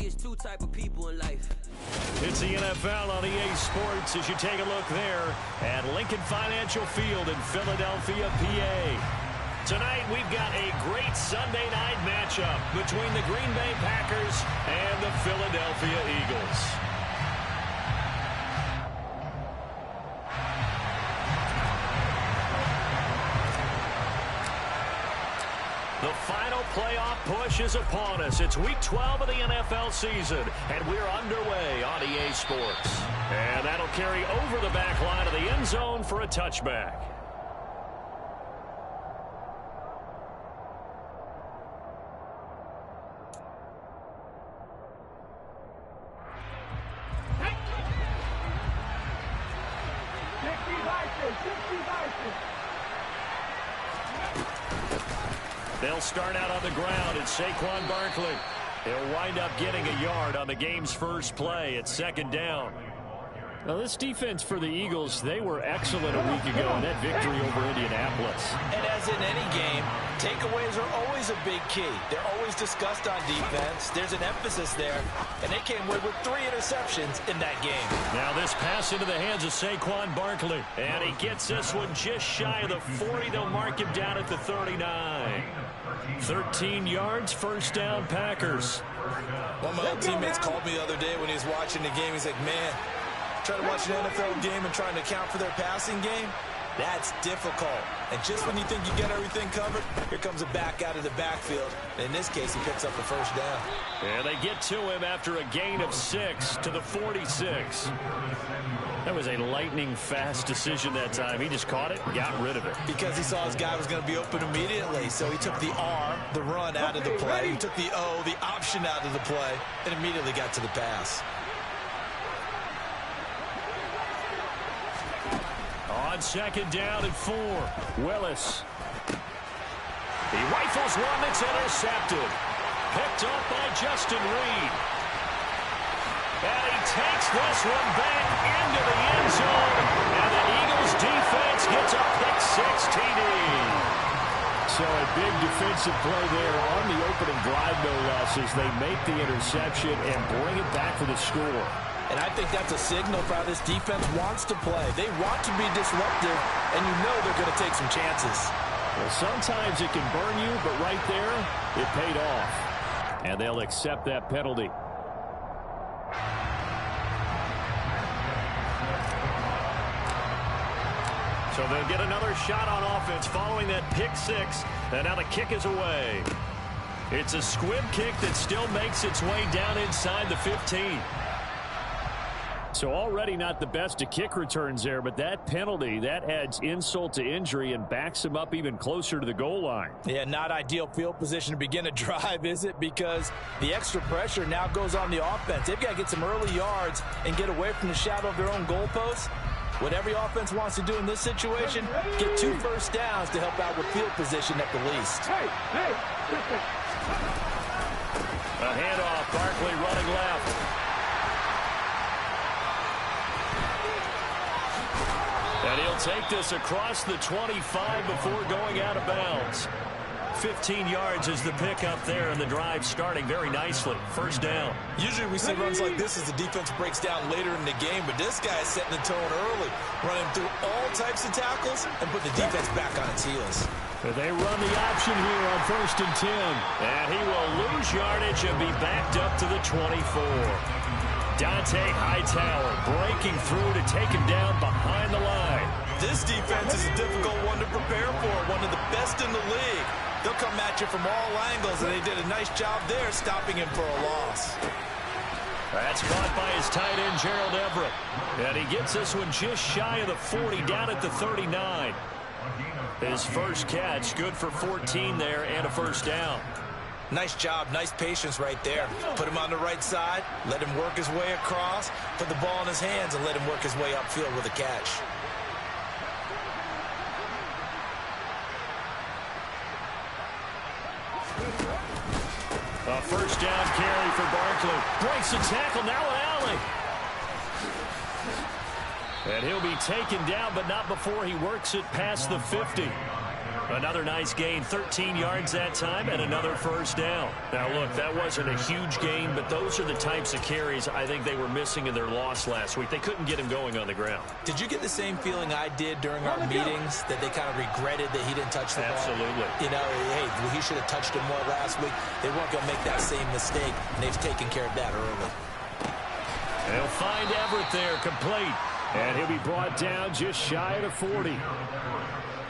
it's two type of people in life. It's the NFL on EA Sports as you take a look there at Lincoln Financial Field in Philadelphia, PA. Tonight we've got a great Sunday night matchup between the Green Bay Packers and the Philadelphia Eagles. The final playoff push is upon us. It's week 12 of the NFL season, and we're underway on EA Sports. And that'll carry over the back line of the end zone for a touchback. They'll start out on the ground. It's Saquon Barkley. He'll wind up getting a yard on the game's first play. It's second down. Now, this defense for the Eagles, they were excellent a week ago in that victory over Indianapolis. And as in any game, takeaways are always a big key. They're always discussed on defense. There's an emphasis there, and they came away with 3 interceptions in that game. Now this pass into the hands of Saquon Barkley, and he gets this one just shy of the 40. They'll mark him down at the 39. 13 yards, first down, Packers. One of my old teammates called me the other day when he was watching the game. He's like, man, trying to watch an NFL game and trying to account for their passing game, that's difficult. And just when you think you get everything covered, here comes a back out of the backfield. In this case, he picks up the first down. And they get to him after a gain of 6 to the 46. That was a lightning-fast decision that time. He just caught it and got rid of it. Because he saw his guy was going to be open immediately. So he took the R, the run, out of the play. He took the O, the option out of the play, and immediately got to the pass. On second down and 4, Willis. He rifles one that's intercepted. Picked up by Justin Reed. And he takes this one back into the end zone. And the Eagles defense gets a pick-6 TD. So a big defensive play there on the opening drive, no less, as they make the interception and bring it back for the score. And I think that's a signal for how this defense wants to play. They want to be disruptive, and you know they're going to take some chances. Well, sometimes it can burn you, but right there, it paid off. And they'll accept that penalty. So they'll get another shot on offense following that pick-6, and now the kick is away. It's a squib kick that still makes its way down inside the 15. So already not the best of kick returns there, but that penalty, that adds insult to injury and backs him up even closer to the goal line. Yeah, not ideal field position to begin a drive, is it? Because the extra pressure now goes on the offense. They've got to get some early yards and get away from the shadow of their own goalposts. What every offense wants to do in this situation, get 2 first downs to help out with field position at the least. A handoff, Barkley running left. And he'll take this across the 25 before going out of bounds. 15 yards is the pickup there, and the drive starting very nicely. First down. Usually we see runs like this as the defense breaks down later in the game, but this guy is setting the tone early, running through all types of tackles and put the defense back on its heels. They run the option here on 1st and 10. And he will lose yardage and be backed up to the 24. Dante Hightower breaking through to take him down behind the line. This defense is a difficult one to prepare for, one of the best in the league. They'll come at you from all angles, and they did a nice job there stopping him for a loss. That's caught by his tight end, Gerald Everett. And he gets this one just shy of the 40, down at the 39. His first catch, good for 14 there and a first down. Nice job, nice patience right there. Put him on the right side, let him work his way across, put the ball in his hands, and let him work his way upfield with a catch. A first down carry for Barkley. Breaks the tackle, now an alley. And he'll be taken down, but not before he works it past the 50. Another nice gain, 13 yards that time, and another first down. Now, look, that wasn't a huge gain, but those are the types of carries I think they were missing in their loss last week. They couldn't get him going on the ground. Did you get the same feeling I did during our meetings, that they kind of regretted that he didn't touch the ball? Absolutely. You know, hey, he should have touched him more last week. They weren't going to make that same mistake, and they've taken care of that early. They'll find Everett there, complete. And he'll be brought down just shy of the 40.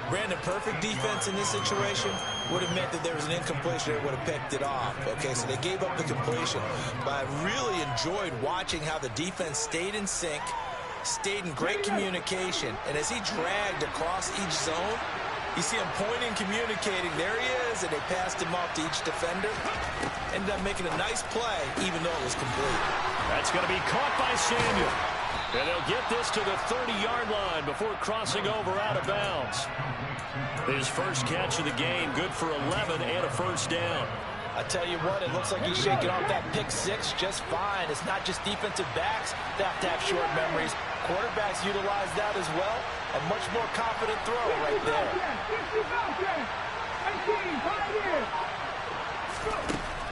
Brandon, perfect defense in this situation would have meant that there was an incompletion. They would have picked it off. Okay, so they gave up the completion. But I really enjoyed watching how the defense stayed in sync, stayed in great communication. And as he dragged across each zone, you see him pointing, communicating. There he is, and they passed him off to each defender. Ended up making a nice play, even though it was complete. That's going to be caught by Samuel. And they'll get this to the 30-yard line before crossing over out of bounds. His first catch of the game, good for 11 and a first down. I tell you what, it looks like he's shaking off that pick six just fine. It's not just defensive backs that have to have short memories. Quarterbacks utilize that as well. A much more confident throw right there.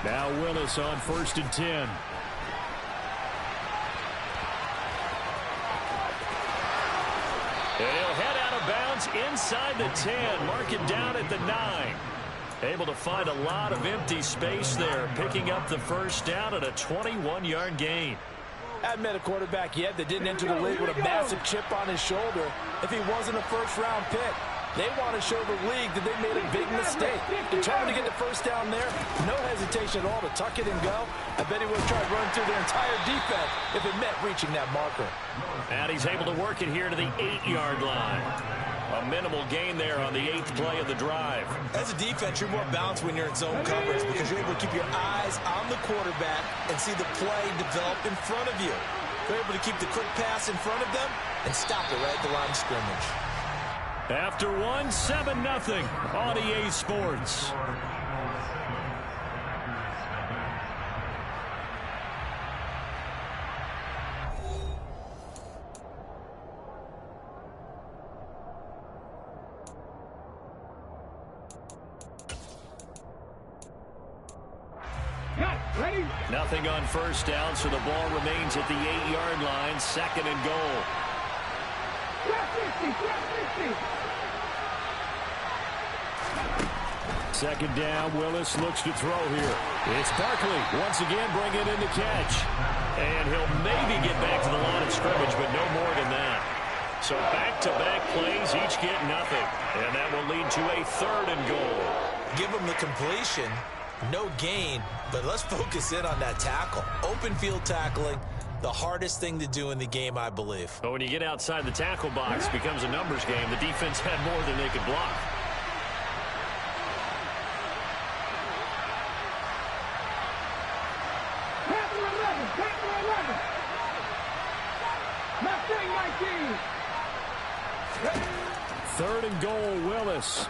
Now Willis on 1st and 10. And he'll head out of bounds inside the 10. Mark it down at the 9. Able to find a lot of empty space there, picking up the first down at a 21-yard gain. I haven't met a quarterback yet that didn't enter the league with a massive chip on his shoulder if he wasn't a first-round pick. They want to show the league that they made a big mistake. Determined to get the first down there, no hesitation at all to tuck it and go. I bet he would have tried running through their entire defense if it meant reaching that marker. And he's able to work it here to the 8-yard line. A minimal gain there on the 8th play of the drive. As a defense, you're more balanced when you're in zone coverage because you're able to keep your eyes on the quarterback and see the play develop in front of you. You're able to keep the quick pass in front of them and stop it right at the line of scrimmage. After 7-0 on EA Sports. Nothing on first down, so the ball remains at the 8-yard line, 2nd and goal. Second down, Willis looks to throw here. It's Barkley once again bringing in the catch. And he'll maybe get back to the line of scrimmage, but no more than that. So back-to-back plays, each get nothing. And that will lead to a 3rd and goal. Give him the completion. No gain, but let's focus in on that tackle. Open field tackling, the hardest thing to do in the game, I believe. But when you get outside the tackle box, it becomes a numbers game. The defense had more than they could block. Third and goal, Willis.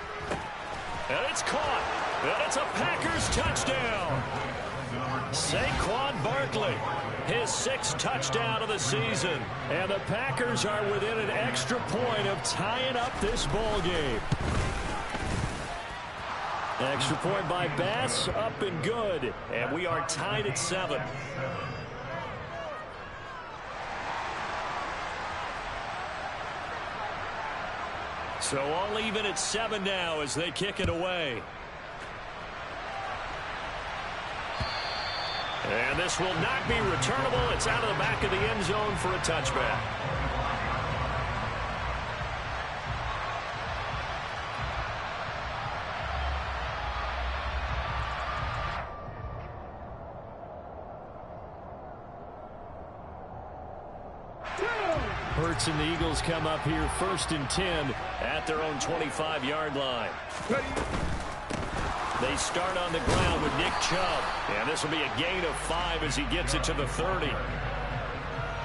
And it's caught. And it's a Packers touchdown. Saquon Barkley, his 6th touchdown of the season. And the Packers are within an extra point of tying up this ball game. Extra point by Bass, up and good. And we are tied at 7. So all even at 7 now as they kick it away. And this will not be returnable. It's out of the back of the end zone for a touchback. Hurts and the Eagles come up here 1st and 10 at their own 25-yard line. They start on the ground with Nick Chubb. And this will be a gain of 5 as he gets it to the 30.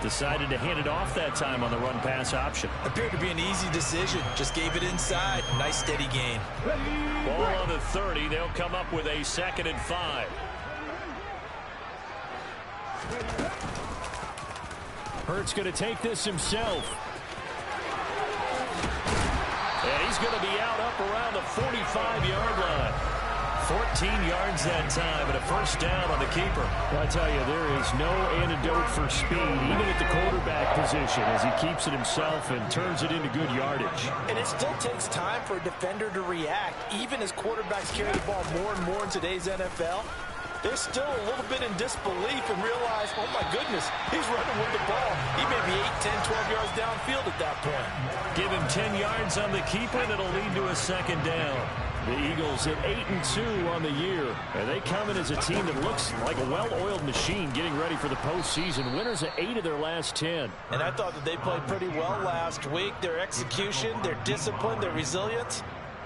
Decided to hand it off that time on the run-pass option. Appeared to be an easy decision. Just gave it inside. Nice steady gain. Ball on the 30. They'll come up with a 2nd and 5. Hurts going to take this himself. And he's going to be out up around the 45-yard line. 14 yards that time and a first down on the keeper. I tell you, there is no antidote for speed, even at the quarterback position, as he keeps it himself and turns it into good yardage. And it still takes time for a defender to react. Even as quarterbacks carry the ball more and more in today's NFL, they're still a little bit in disbelief and realize, oh my goodness, he's running with the ball. He may be 8, 10, 12 yards downfield at that point. Give him 10 yards on the keeper, that'll lead to a second down. The Eagles at 8-2 on the year, and they come in as a team that looks like a well-oiled machine getting ready for the postseason. Winners at 8 of their last 10. And I thought that they played pretty well last week. Their execution, their discipline, their resilience,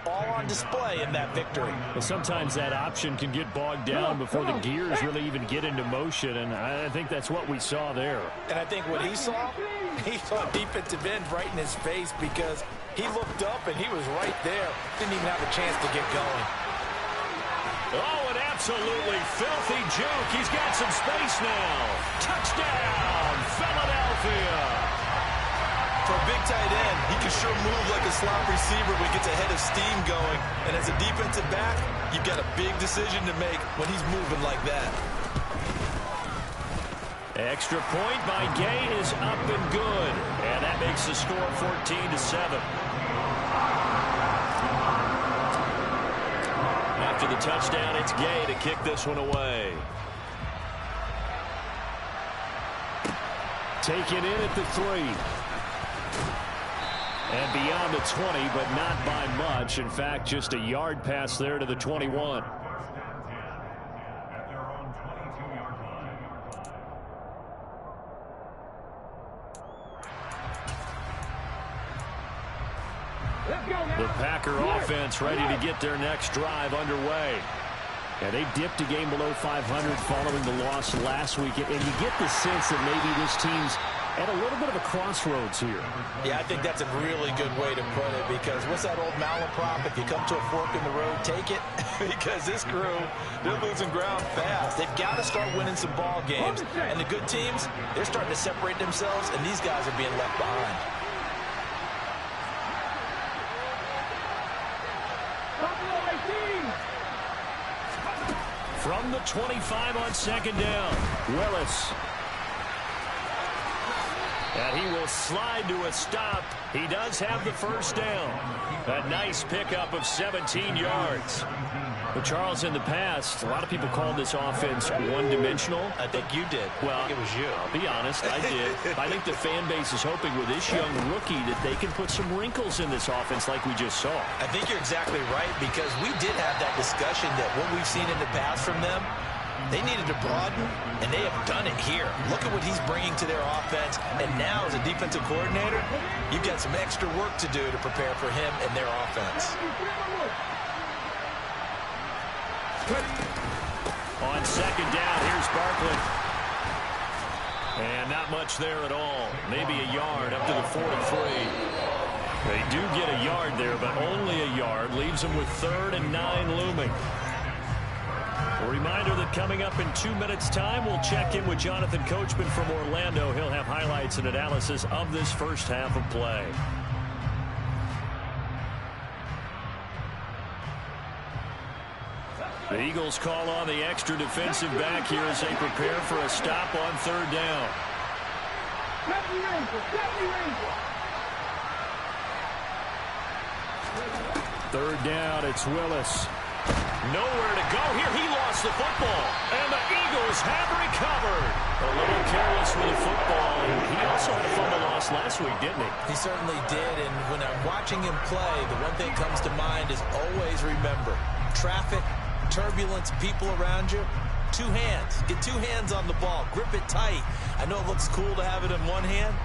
all on display in that victory. And sometimes that option can get bogged down before the gears really even get into motion, and I think that's what we saw there. And I think what he saw a defensive end right in his face because he looked up and he was right there. Didn't even have a chance to get going. Oh, an absolutely filthy juke. He's got some space now. Touchdown, Philadelphia. For a big tight end, he can sure move like a slot receiver when he gets a head of steam going. And as a defensive back, you've got a big decision to make when he's moving like that. Extra point by Gay is up and good. And that makes the score 14-7. After the touchdown, it's Gay to kick this one away. Taken in at the 3. And beyond the 20, but not by much. In fact, just a yard pass there to the 21. The Packer offense ready to get their next drive underway. And they dipped a game below 500 following the loss last week. And you get the sense that maybe this team's at a little bit of a crossroads here. Yeah, I think that's a really good way to put it because what's that old malaprop? If you come to a fork in the road, take it. Because this crew, they're losing ground fast. They've got to start winning some ball games. And the good teams, they're starting to separate themselves, and these guys are being left behind. From the 25 on second down, Willis. And he will slide to a stop. He does have the first down. A nice pickup of 17 yards. But Charles, in the past, a lot of people called this offense one-dimensional. I think you did. Well, I think it was you. I'll be honest, I did. I think the fan base is hoping with this young rookie that they can put some wrinkles in this offense like we just saw. I think you're exactly right because we did have that discussion that what we've seen in the past from them, they needed to broaden, and they have done it here. Look at what he's bringing to their offense. And now, as a defensive coordinator, you've got some extra work to do to prepare for him and their offense. On second down, here's Barkley. And not much there at all. Maybe a yard up to the 43. They do get a yard there, but only a yard. Leaves them with 3rd and 9 looming. A reminder that coming up in 2 minutes' time, we'll check in with Jonathan Coachman from Orlando. He'll have highlights and analysis of this first half of play. The Eagles call on the extra defensive back here as they prepare for a stop on 3rd down. Third down, it's Willis. Nowhere to go here. He lost the football. And the Eagles have recovered. A little careless with the football. And he also had a fumble loss last week, didn't he? He certainly did. And when I'm watching him play, the one thing that comes to mind is always remember, traffic, turbulence, people around you, 2 hands. Get 2 hands on the ball. Grip it tight. I know it looks cool to have it in one hand.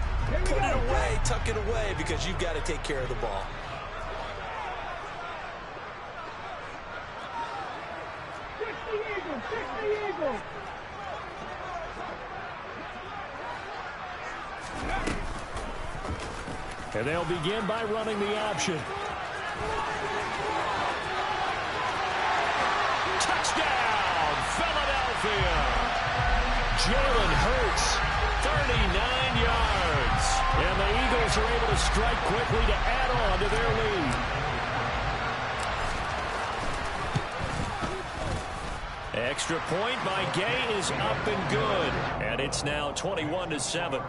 Put it away, tuck it away, because you've got to take care of the ball. And they'll begin by running the option. Touchdown, Philadelphia. Jalen Hurts, 39 yards. And the Eagles are able to strike quickly to add on to their lead. Extra point by Gay is up and good. And it's now 21-7.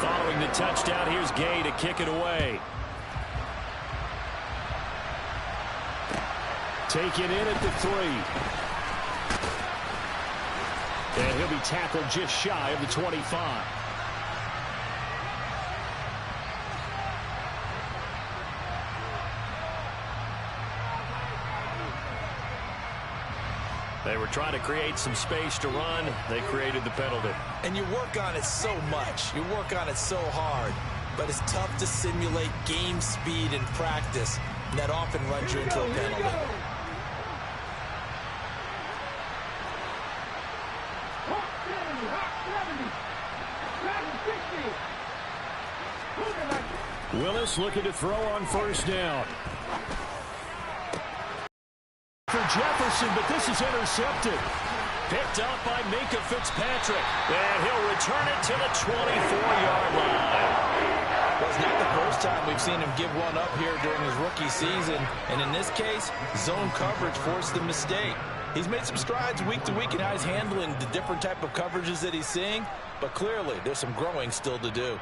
Following the touchdown, here's Gay to kick it away. Take it in at the 3. And he'll be tackled just shy of the 25. They were trying to create some space to run. They created the penalty. And you work on it so much. You work on it so hard. But it's tough to simulate game speed in practice. And that often runs you into a penalty. Willis looking to throw on first down. For Jefferson, but this is intercepted. Picked up by Minkah Fitzpatrick. And he'll return it to the 24-yard line. Well, it's not the first time we've seen him give one up here during his rookie season. And in this case, zone coverage forced the mistake. He's made some strides week to week in how he's handling the different type of coverages that he's seeing. But clearly, there's some growing still to do.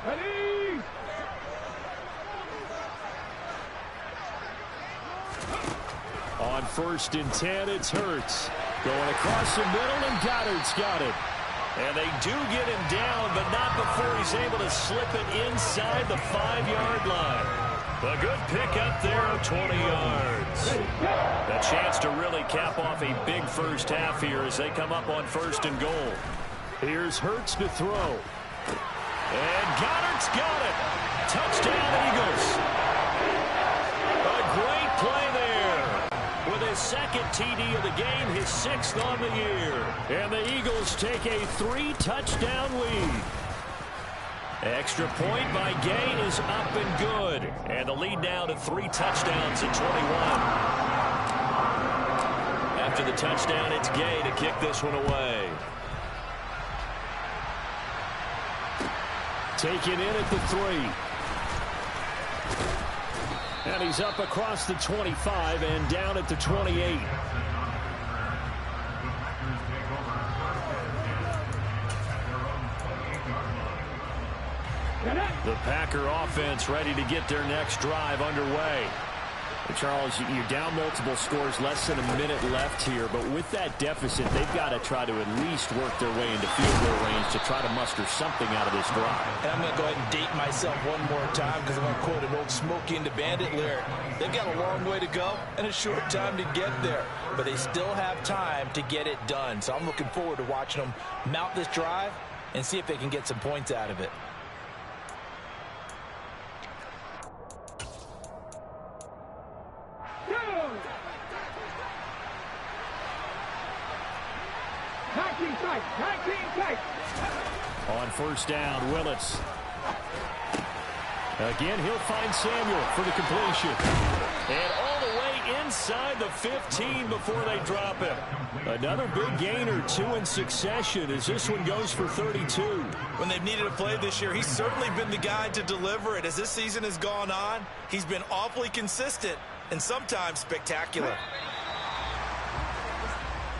Ready? On 1st and 10, it's Hurts. Going across the middle, and Goddard's got it. And they do get him down, but not before he's able to slip it inside the 5-yard line. A good pickup there of 20 yards. A chance to really cap off a big first half here as they come up on 1st and goal. Here's Hurts to throw. And Goddard's got it. Touchdown, Eagles. A great play there. With his second TD of the game, his 6th on the year. And the Eagles take a 3-touchdown lead. Extra point by Gay is up and good. And the lead now to 3 touchdowns at 21. After the touchdown, it's Gay to kick this one away. Taken in at the 3. And he's up across the 25 and down at the 28. The Packer offense ready to get their next drive underway. Charles, you're down multiple scores, less than a minute left here, but with that deficit, they've got to try to at least work their way into field goal range to try to muster something out of this drive. And I'm going to go ahead and date myself one more time because I'm going to quote an old Smokey and the Bandit lyric. They've got a long way to go and a short time to get there, but they still have time to get it done. So I'm looking forward to watching them mount this drive and see if they can get some points out of it. On 1st down, Willis. Again, he'll find Samuel for the completion. And all the way inside the 15 before they drop him. Another big gain or 2 in succession as this one goes for 32. When they've needed a play this year, he's certainly been the guy to deliver it. As this season has gone on, he's been awfully consistent and sometimes spectacular.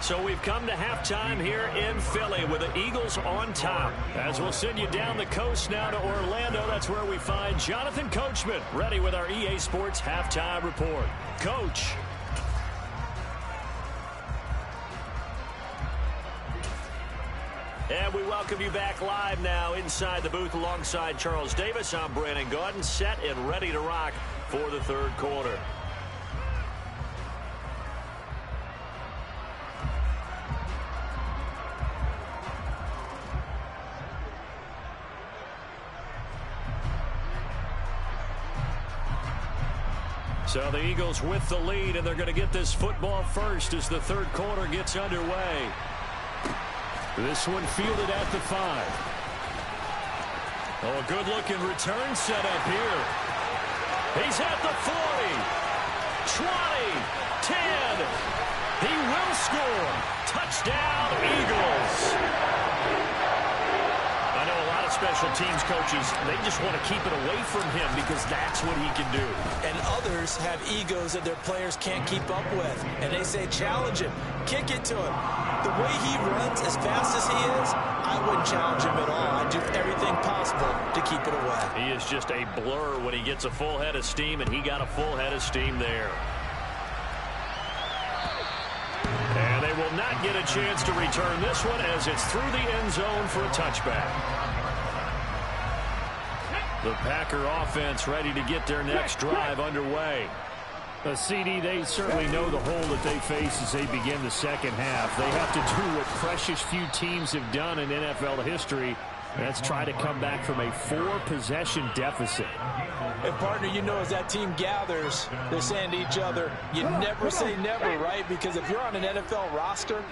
So we've come to halftime here in Philly with the Eagles on top. As we'll send you down the coast now to Orlando, that's where we find Jonathan Coachman ready with our EA Sports Halftime Report. Coach. And we welcome you back live now inside the booth alongside Charles Davis. I'm Brandon Gaudin, set and ready to rock for the third quarter. So the Eagles with the lead, and they're going to get this football first as the third quarter gets underway. This one fielded at the 5. Oh, a good-looking return set up here. He's at the 40, 20, 10, He will score. Touchdown, Eagles. I know a lot of special teams coaches, they just want to keep it away from him because that's what he can do. And others have egos that their players can't keep up with. And they say, challenge him, kick it to him. The way he runs as fast as he is, I wouldn't challenge him at all. I'd do everything possible to keep it away. He is just a blur when he gets a full head of steam, and he got a full head of steam there. And they will not get a chance to return this one as it's through the end zone for a touchback. The Packer offense ready to get their next drive underway. CD, they certainly know the hole that they face as they begin the second half. They have to do what precious few teams have done in NFL history. That's try to come back from a 4-possession deficit. And, partner, you know, as that team gathers, they're saying to each other, you never say never, right? Because if you're on an NFL roster,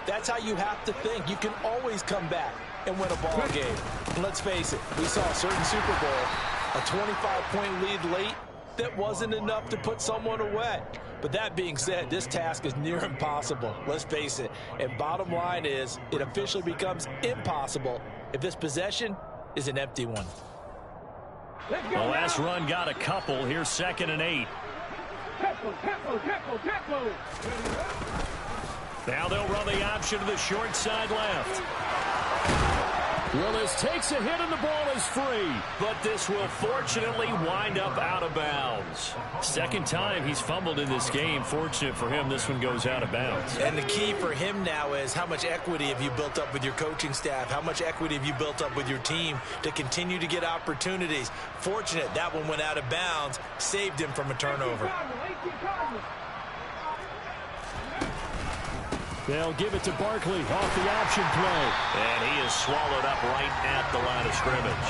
that's how you have to think. You can always come back and win a ball game. And let's face it, we saw a certain Super Bowl, a 25-point lead late, that wasn't enough to put someone away. But that being said, this task is near impossible. Let's face it. And bottom line is, it officially becomes impossible if this possession is an empty one. The last run got a couple. Here's 2nd and 8. Now they'll run the option to the short side left. Willis takes a hit and the ball is free. But this will fortunately wind up out of bounds. Second time he's fumbled in this game. Fortunate for him, this one goes out of bounds. And the key for him now is how much equity have you built up with your coaching staff? How much equity have you built up with your team to continue to get opportunities? Fortunate that one went out of bounds, saved him from a turnover. They'll give it to Barkley off the option play. And he is swallowed up right at the line of scrimmage.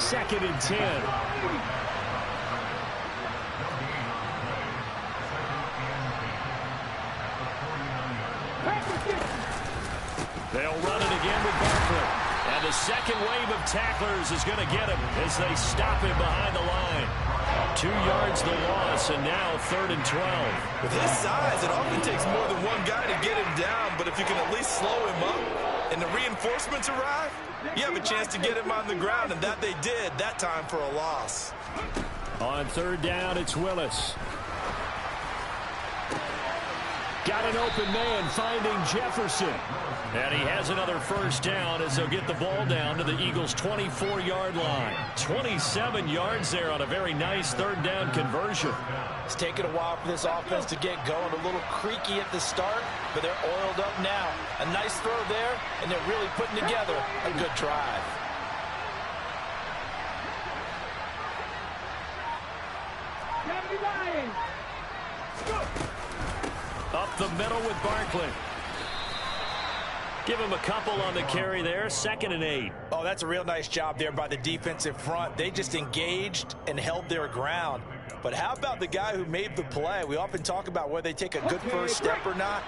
2nd and 10. They'll run it again with Barkley. And the second wave of tacklers is going to get him as they stop him behind the line. 2 yards the loss, and now 3rd and 12. With his size, it often takes more than one guy to get him down, but if you can at least slow him up and the reinforcements arrive, you have a chance to get him on the ground, and that they did that time for a loss. On 3rd down, it's Willis. Got an open man finding Jefferson. And he has another first down as they'll get the ball down to the Eagles' 24-yard line. 27 yards there on a very nice 3rd down conversion. It's taken a while for this offense to get going. A little creaky at the start, but they're oiled up now. A nice throw there, and they're really putting together a good drive. Up the middle with Barkley. Give him a couple on the carry there. 2nd and 8. Oh, that's a real nice job there by the defensive front. They just engaged and held their ground. But how about the guy who made the play? We often talk about whether they take a good first step or not.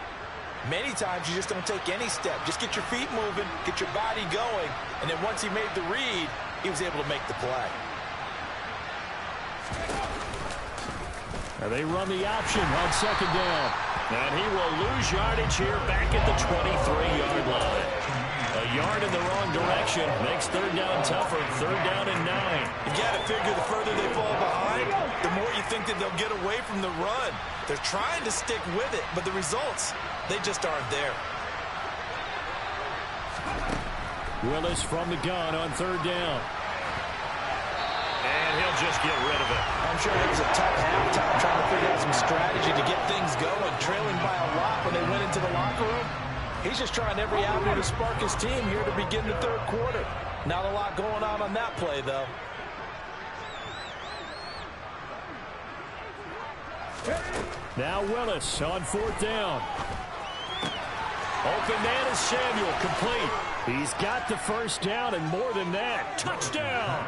Many times you just don't take any step. Just get your feet moving, get your body going, and then once he made the read, he was able to make the play. And they run the option on 2nd down. And he will lose yardage here back at the 23-yard line. A yard in the wrong direction makes 3rd down tougher. 3rd down and 9. You got to figure the further they fall behind, the more you think that they'll get away from the run. They're trying to stick with it, but the results, they just aren't there. Willis from the gun on 3rd down. And he'll just get rid of it. I'm sure it was a tough halftime trying to figure out some strategy to get things going, trailing by a lot when they went into the locker room. He's just trying every avenue to spark his team here to begin the 3rd quarter. Not a lot going on that play, though. Now Willis on 4th down. Open man is Samuel, complete. He's got the first down and more than that. Touchdown!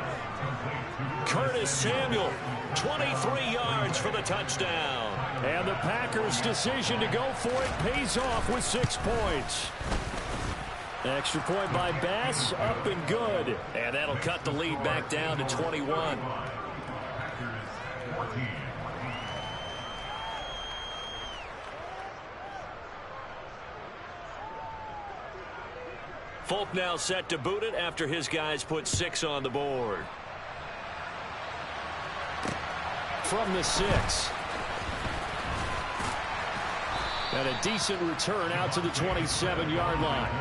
Curtis Samuel, 23 yards for the touchdown. And the Packers' decision to go for it pays off with 6 points. Extra point by Bass, up and good. And that'll cut the lead back down to 21. Folk now set to boot it after his guys put 6 on the board. From the 6. And a decent return out to the 27-yard line.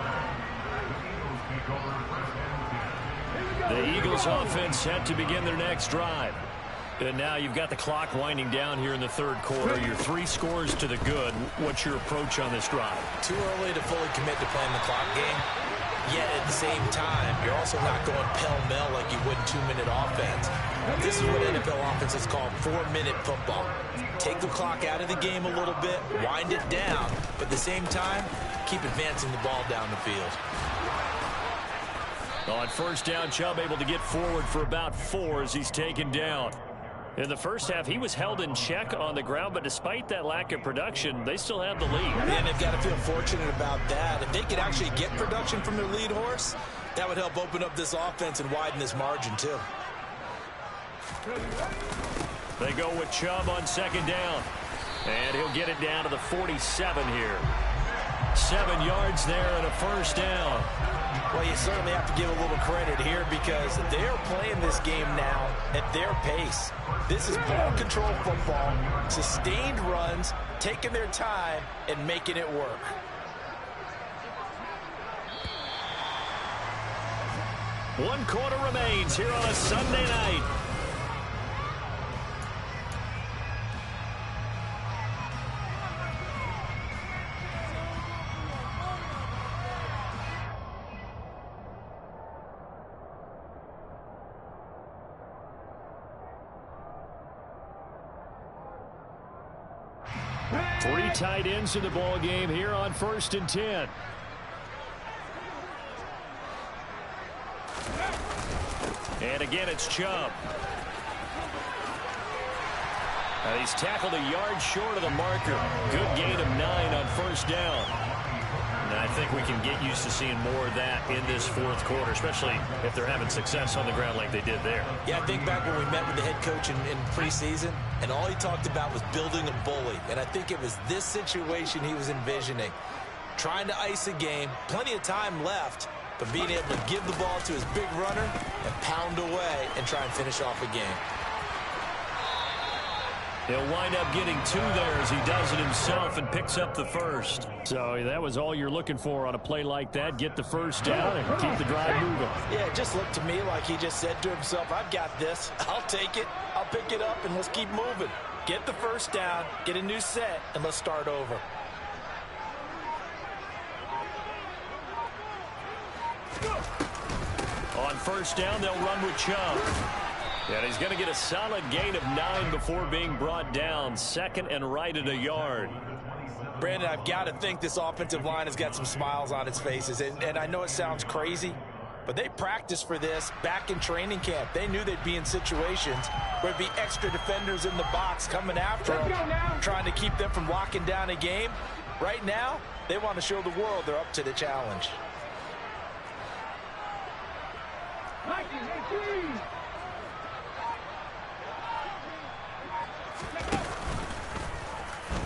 The Eagles offense set to begin their next drive. And now you've got the clock winding down here in the third quarter. Your 3 scores to the good. What's your approach on this drive? Too early to fully commit to playing the clock game. Yet at the same time, you're also not going pell-mell like you would in 2-minute offense. This is what NFL offenses call 4-minute football. Take the clock out of the game a little bit, wind it down, but at the same time, keep advancing the ball down the field. On first down, Chubb able to get forward for about 4 as he's taken down. In the first half, he was held in check on the ground, but despite that lack of production, they still have the lead. And they've got to feel fortunate about that. If they could actually get production from their lead horse, that would help open up this offense and widen this margin, too. They go with Chubb on second down. And he'll get it down to the 47 here. 7 yards there and a first down. Well, you certainly have to give a little credit here because they're playing this game now at their pace. This is ball control football, sustained runs, taking their time and making it work. One quarter remains here on a Sunday night. Three tight ends in the ball game here on 1st and 10. And again, it's Chubb. He's tackled a yard short of the marker. Good gain of 9 on first down. And I think we can get used to seeing more of that in this fourth quarter, especially if they're having success on the ground like they did there. Yeah, I think back when we met with the head coach in preseason, and all he talked about was building a bully. And I think it was this situation he was envisioning. Trying to ice a game, plenty of time left, but being able to give the ball to his big runner and pound away and try and finish off a game. He'll wind up getting 2 there as he does it himself and picks up the first. So that was all you're looking for on a play like that. Get the first down and keep the drive moving. Yeah, it just looked to me like he just said to himself, I've got this. I'll take it. I'll pick it up, and let's keep moving. Get the first down, get a new set, and let's start over. On first down, they'll run with Chubb. And he's going to get a solid gain of 9 before being brought down. 2nd and right at a yard. Brandon, I've got to think this offensive line has got some smiles on its faces. And I know it sounds crazy, but they practiced for this back in training camp. They knew they'd be in situations where there'd be extra defenders in the box coming after them, trying to keep them from locking down a game. Right now, they want to show the world they're up to the challenge.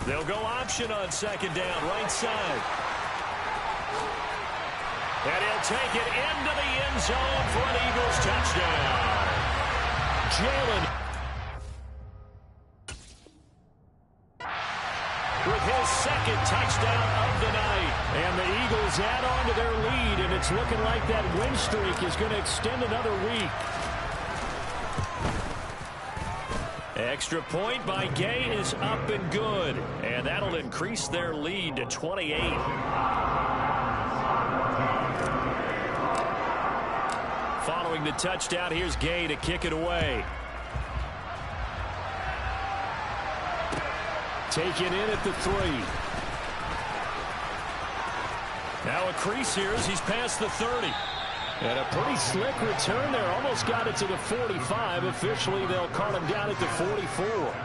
They'll go option on second down, right side. And he'll take it into the end zone for an Eagles touchdown. Jalen with his 2nd touchdown of the night. And the Eagles add on to their lead, and it's looking like that win streak is going to extend another week. Extra point by Gay is up and good. And that'll increase their lead to 28. Following the touchdown, here's Gay to kick it away. Taken in at the 3. Now a crease here as he's past the 30. And a pretty slick return there. Almost got it to the 45. Officially, they'll call him down at the 44.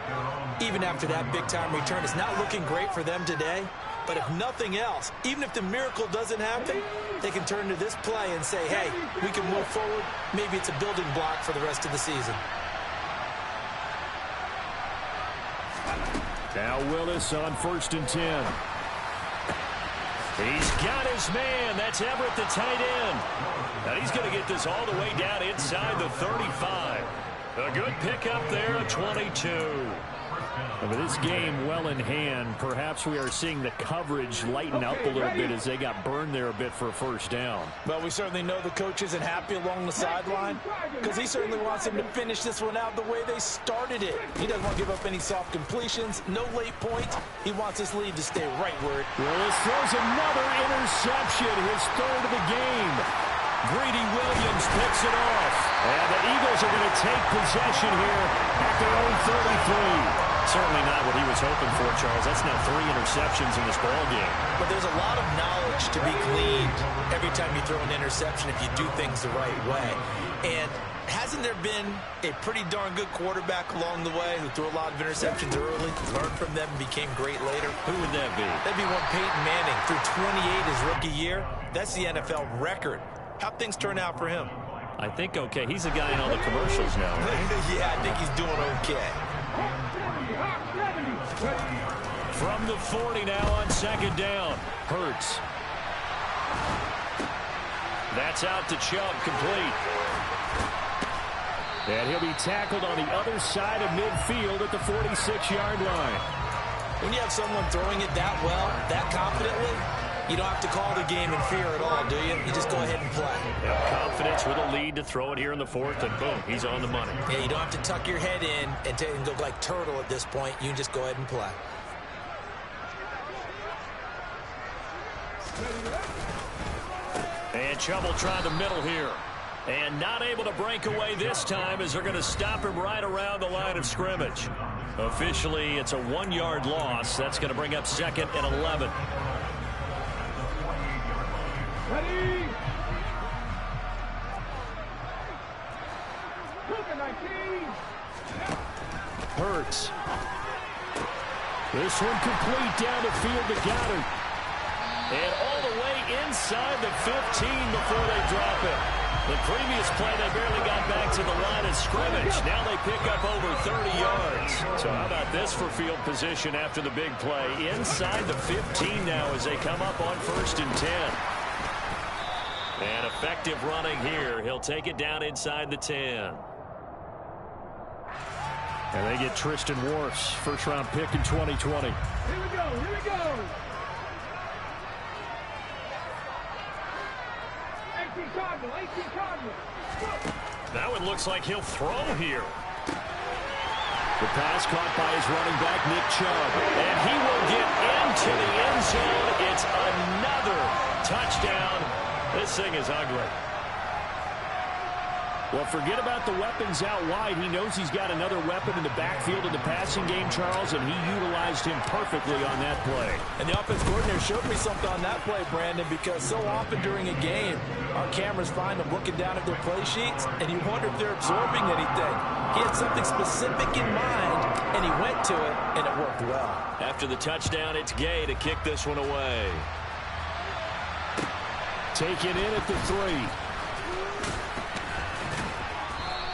Even after that big-time return, it's not looking great for them today. But if nothing else, even if the miracle doesn't happen, they can turn to this play and say, hey, we can move forward. Maybe it's a building block for the rest of the season. Now Willis on 1st and 10. He's got his man. That's Everett, the tight end. Now he's going to get this all the way down inside the 35. A good pickup there, a 22. And with this game well in hand, perhaps we are seeing the coverage lighten up a little bit as they got burned there a bit for a first down. Well, we certainly know the coach isn't happy along the sideline because he certainly wants him to finish this one out the way they started it. He doesn't want to give up any soft completions, no late points. He wants his lead to stay right where it is. Willis throws another interception, his third of the game. Greedy Williams picks it off. And the Eagles are going to take possession here at their own 33. Certainly not what he was hoping for, Charles. That's now 3 interceptions in this ball game. But there's a lot of knowledge to be gleaned every time you throw an interception if you do things the right way. And hasn't there been a pretty darn good quarterback along the way who threw a lot of interceptions early, learned from them, and became great later? Who would that be? That'd be one Peyton Manning. Threw 28 his rookie year. That's the NFL record. How'd things turn out for him? I think okay. He's a guy in all the commercials now, right? Yeah, I think he's doing okay. From the 40 now on second down. Hurts. That's out to Chubb, complete. And he'll be tackled on the other side of midfield at the 46-yard line. When you have someone throwing it that well, that confidently, you don't have to call the game in fear at all, do you? You just go ahead and play. Yeah, confidence with a lead to throw it here in the fourth, and boom, he's on the money. Yeah, you don't have to tuck your head in and go like turtle at this point. You can just go ahead and play. And Chubb will try the middle here. And not able to break away this time as they're going to stop him right around the line of scrimmage. Officially, it's a 1-yard loss. That's going to bring up second and 11. Ready? Hurts. This one complete down the field to Goddard. And all the way inside the 15 before they drop it. The previous play, they barely got back to the line of scrimmage. Now they pick up over 30 yards. So how about this for field position after the big play? Inside the 15 now as they come up on 1st and 10. And effective running here. He'll take it down inside the 10. And they get Tristan Wirfs, first-round pick in 2020. Here we go, here we go. 18 Cardinal, 18 Cardinal. Now it looks like he'll throw here. The pass caught by his running back, Nick Chubb. And he will get into the end zone. It's another touchdown. This thing is ugly. Well, forget about the weapons out wide. He knows he's got another weapon in the backfield in the passing game, Charles, and he utilized him perfectly on that play. And the offense coordinator showed me something on that play, Brandon, because so often during a game, our cameras find them looking down at their play sheets, and you wonder if they're absorbing anything. He had something specific in mind, and he went to it, and it worked well. After the touchdown, it's Gay to kick this one away. Taken in at the 3.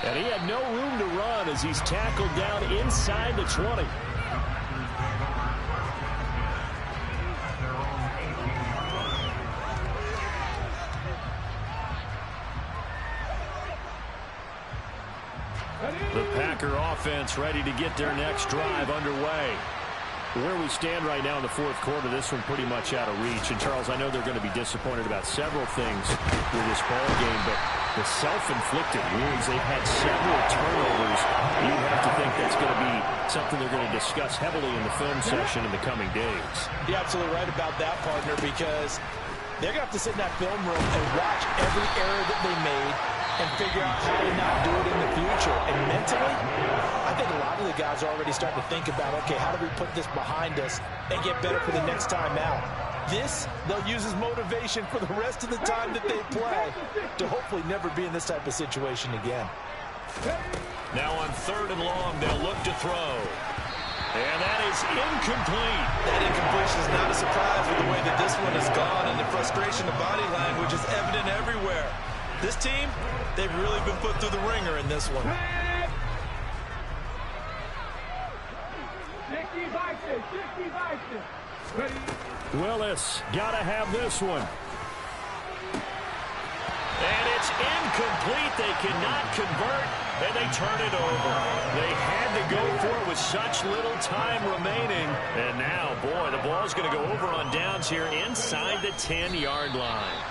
And he had no room to run as he's tackled down inside the 20. The Packer offense ready to get their next drive underway. Where we stand right now in the fourth quarter, this one pretty much out of reach. And, Charles, I know they're going to be disappointed about several things with this ball game, but the self-inflicted wounds, they've had several turnovers. You have to think that's going to be something they're going to discuss heavily in the film session in the coming days. You're absolutely right about that, partner, because they're going to have to sit in that film room and watch every error that they made and figure out how to not do it in the future. And mentally, I think a lot of the guys are already starting to think about, okay, how do we put this behind us and get better for the next time out? This, they'll use as motivation for the rest of the time that they play to hopefully never be in this type of situation again. Now on 3rd and long, they'll look to throw. And that is incomplete. That incompletion is not a surprise with the way that this one has gone, and the frustration of body language is evident everywhere. This team, they've really been put through the ringer in this one. 60 Vikings, 60 Vikings. Ready. Willis, gotta have this one. And it's incomplete. They cannot convert, and they turn it over. They had to go for it with such little time remaining. And now, boy, the ball's going to go over on downs here inside the 10-yard line.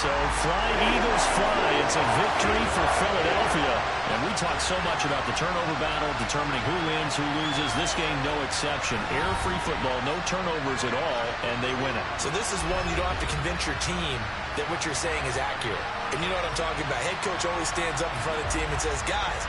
So fly, Eagles, fly. It's a victory for Philadelphia. And we talk so much about the turnover battle, determining who wins, who loses. This game, no exception. Error-free football, no turnovers at all, and they win it. So this is one you don't have to convince your team that what you're saying is accurate. And you know what I'm talking about. Head coach always stands up in front of the team and says, guys,